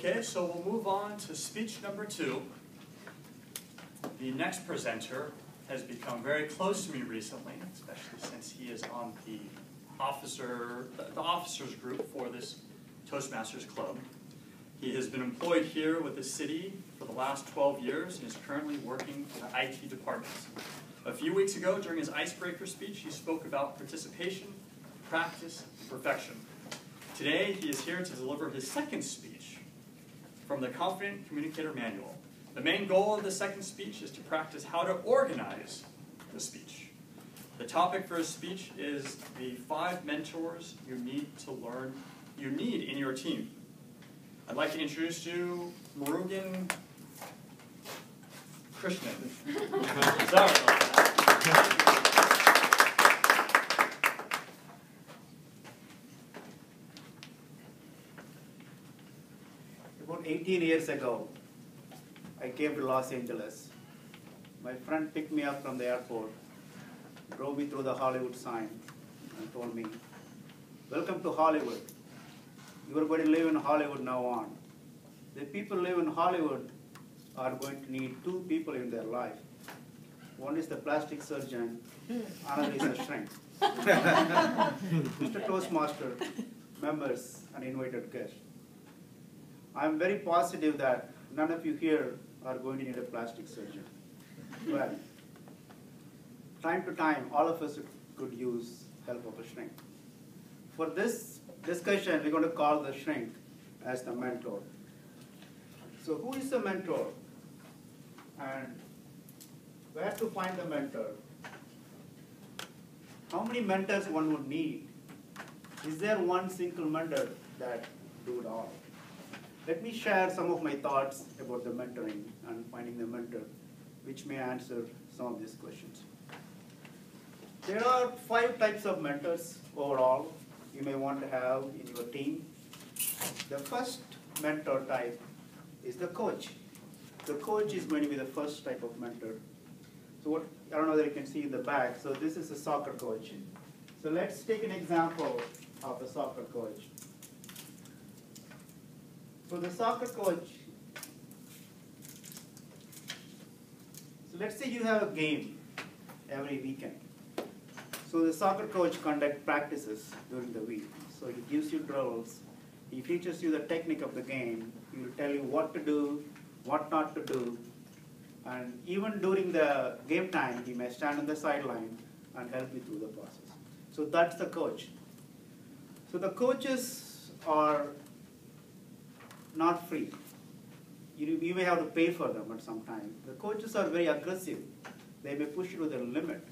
Okay, so we'll move on to speech number 2. The next presenter has become very close to me recently, especially since he is on the officers group for this Toastmasters Club. He has been employed here with the city for the last 12 years and is currently working for the IT department. A few weeks ago, during his icebreaker speech, he spoke about participation, practice, and perfection. Today, he is here to deliver his second speech from the Confident Communicator Manual. The main goal of the second speech is to practice how to organize the speech. The topic for his speech is the 5 mentors you need in your team. I'd like to introduce you Murugan Krishnan. Sorry about that. About 18 years ago, I came to Los Angeles. My friend picked me up from the airport, drove me through the Hollywood sign, and told me, "Welcome to Hollywood. You are going to live in Hollywood now on. The people who live in Hollywood are going to need 2 people in their life. One is the plastic surgeon, another is a shrink." Mr. Toastmaster, members, and invited guests, I'm very positive that none of you here are going to need a plastic surgeon. Well, time to time, all of us could use help of a shrink. For this discussion, we're going to call the shrink as the mentor. So who is the mentor? And where to find the mentor? How many mentors one would need? Is there one single mentor that do it all? Let me share some of my thoughts about the mentoring and finding the mentor, which may answer some of these questions. There are 5 types of mentors overall you may want to have in your team. The first mentor type is the coach. The coach is going to be the first type of mentor. So I don't know whether you can see in the back. So this is a soccer coach. So let's take an example of a soccer coach. So the soccer coach, so let's say you have a game every weekend. So the soccer coach conducts practices during the week. So he gives you drills, he teaches you the technique of the game, he will tell you what to do, what not to do, and even during the game time, he may stand on the sideline and help you through the process. So that's the coach. So the coaches are not free. You may have to pay for them at some time. The coaches are very aggressive. They may push you to the limit.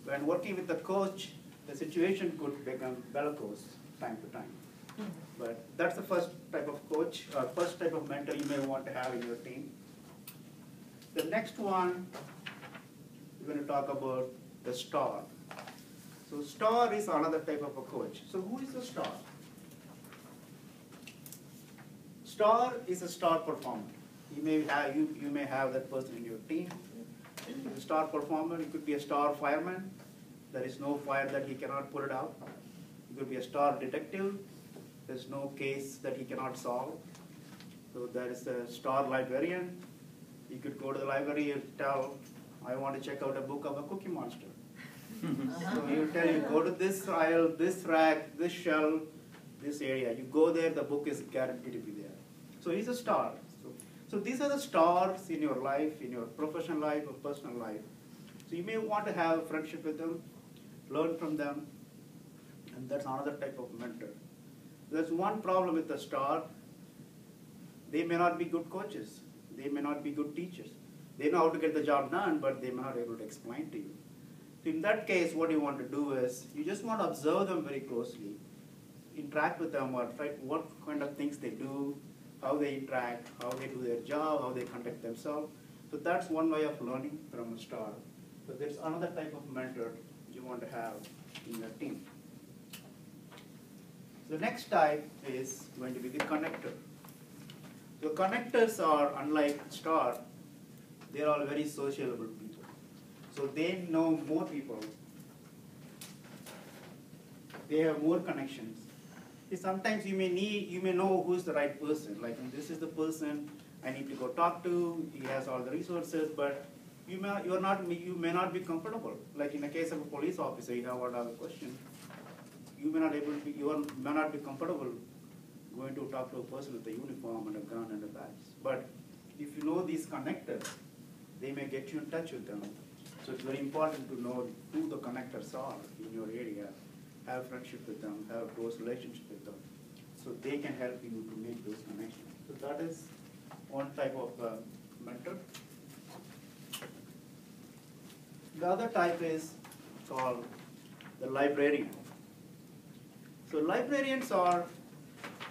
When working with the coach, the situation could become bellicose time to time. But that's the first type of coach, or first type of mentor you may want to have in your team. The next one, we're going to talk about the star. So star is another type of a coach. So who is the star? Star is a star performer. You may have that person in your team. A star performer, it could be a star fireman. There is no fire that he cannot put it out. It could be a star detective. There's no case that he cannot solve. So there is a star librarian. You could go to the library and tell, I want to check out a book of a Cookie Monster. So he will tell you, go to this aisle, this rack, this shelf, this area. You go there, the book is guaranteed to be there. So he's a star. So these are the stars in your life, in your professional life or personal life. So you may want to have a friendship with them, learn from them, and that's another type of mentor. There's one problem with the star. They may not be good coaches. They may not be good teachers. They know how to get the job done, but they may not be able to explain to you. So in that case, what you want to do is, you just want to observe them very closely, interact with them, or try what kind of things they do, how they interact, how they do their job, how they conduct themselves. So that's one way of learning from a star. But there's another type of mentor you want to have in your team. The next type is going to be the connector. So connectors are, unlike star, they're all very sociable people. So they know more people. They have more connections. Sometimes you may know who's the right person. Like, this is the person I need to go talk to. He has all the resources, but you may not be comfortable. Like in the case of a police officer, you have another question. You may not be comfortable going to talk to a person with a uniform and a gun and a badge. But if you know these connectors, they may get you in touch with them. So it's very important to know who the connectors are in your area, have friendship with them, have close relationship with them, so they can help you to make those connections. So that is one type of mentor. The other type is called the librarian. So librarians are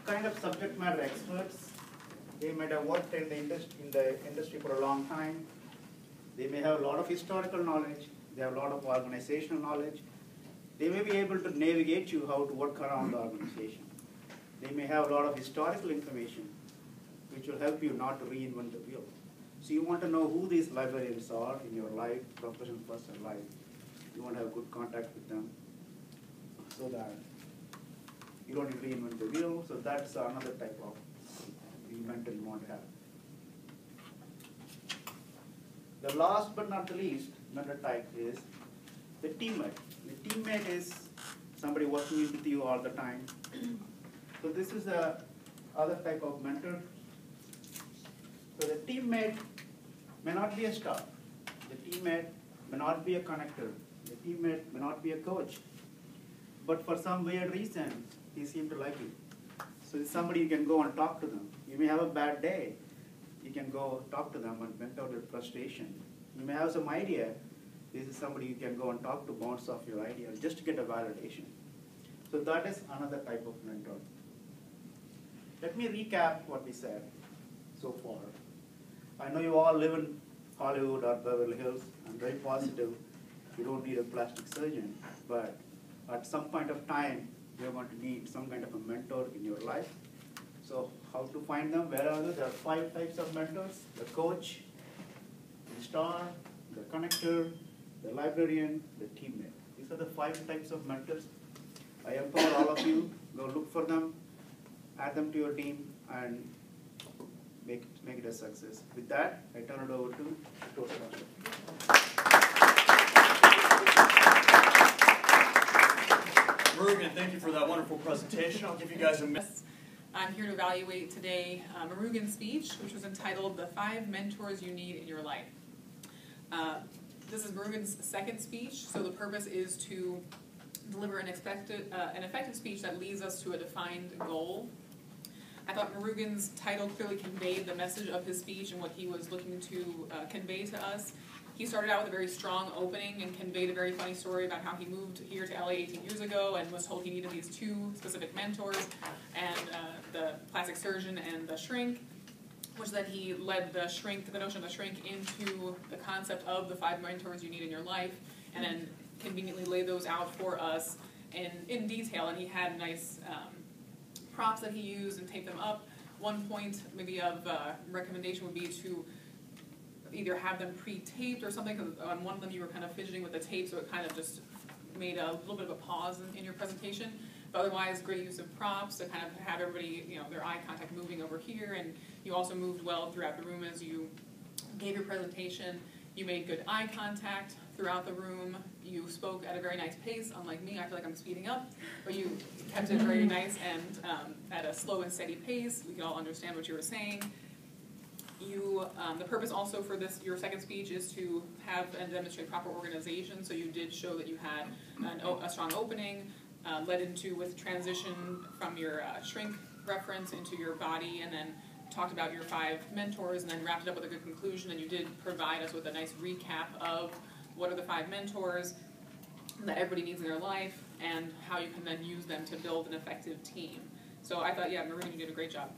kind of subject matter experts. They might have worked in the industry for a long time. They may have a lot of historical knowledge. They have a lot of organizational knowledge. They may be able to navigate you how to work around the organization. They may have a lot of historical information which will help you not to reinvent the wheel. So you want to know who these librarians are in your life, professional, personal life. You want to have good contact with them so that you don't reinvent the wheel. So that's another type of mentor you want to have. The last but not the least mentor type is the teammate. The teammate is somebody working with you all the time. So this is the other type of mentor. So the teammate may not be a star. The teammate may not be a connector. The teammate may not be a coach. But for some weird reason, he seemed to like you. So it's somebody you can go and talk to them. You may have a bad day. You can go talk to them and vent out your frustration. You may have some idea. This is somebody you can go and talk to, bounce off your idea, just to get a validation. So that is another type of mentor. Let me recap what we said so far. I know you all live in Hollywood or Beverly Hills. I'm very positive you don't need a plastic surgeon, but at some point of time, you're going to need some kind of a mentor in your life. So how to find them? Where are they? There are 5 types of mentors: the coach, the star, the connector, the librarian, the teammate. These are the 5 types of mentors. I empower all of you. Go look for them, add them to your team, and make it a success. With that, I turn it over to Toastmaster. Murugan, thank you for that wonderful presentation. I'll give you guys a minute. I'm here to evaluate today Murugan's speech, which was entitled "The 5 Mentors You Need in Your Life." This is Murugan's second speech, so the purpose is to deliver an effective speech that leads us to a defined goal. I thought Murugan's title clearly conveyed the message of his speech and what he was looking to convey to us. He started out with a very strong opening and conveyed a very funny story about how he moved here to LA 18 years ago and was told he needed these 2 specific mentors, and the plastic surgeon and the shrink, which then he led the notion of the shrink into the concept of the 5 mentors you need in your life, and then conveniently laid those out for us in detail. And he had nice props that he used and taped them up. One point maybe of recommendation would be to either have them pre-taped or something, because on one of them you were kind of fidgeting with the tape, so it kind of just made a little bit of a pause in your presentation. But otherwise, great use of props to kind of have everybody, their eye contact moving over here, and you also moved well throughout the room as you gave your presentation. You made good eye contact throughout the room. You spoke at a very nice pace, unlike me. I feel like I'm speeding up, but you kept it very nice and at a slow and steady pace. We could all understand what you were saying. The purpose also for your second speech is to have and demonstrate proper organization. So you did show that you had a strong opening, led into with transition from your shrink reference into your body, and then talked about your 5 mentors, and then wrapped it up with a good conclusion. And you did provide us with a nice recap of what are the 5 mentors that everybody needs in their life, and how you can then use them to build an effective team. So I thought, yeah, Murugan, you did a great job.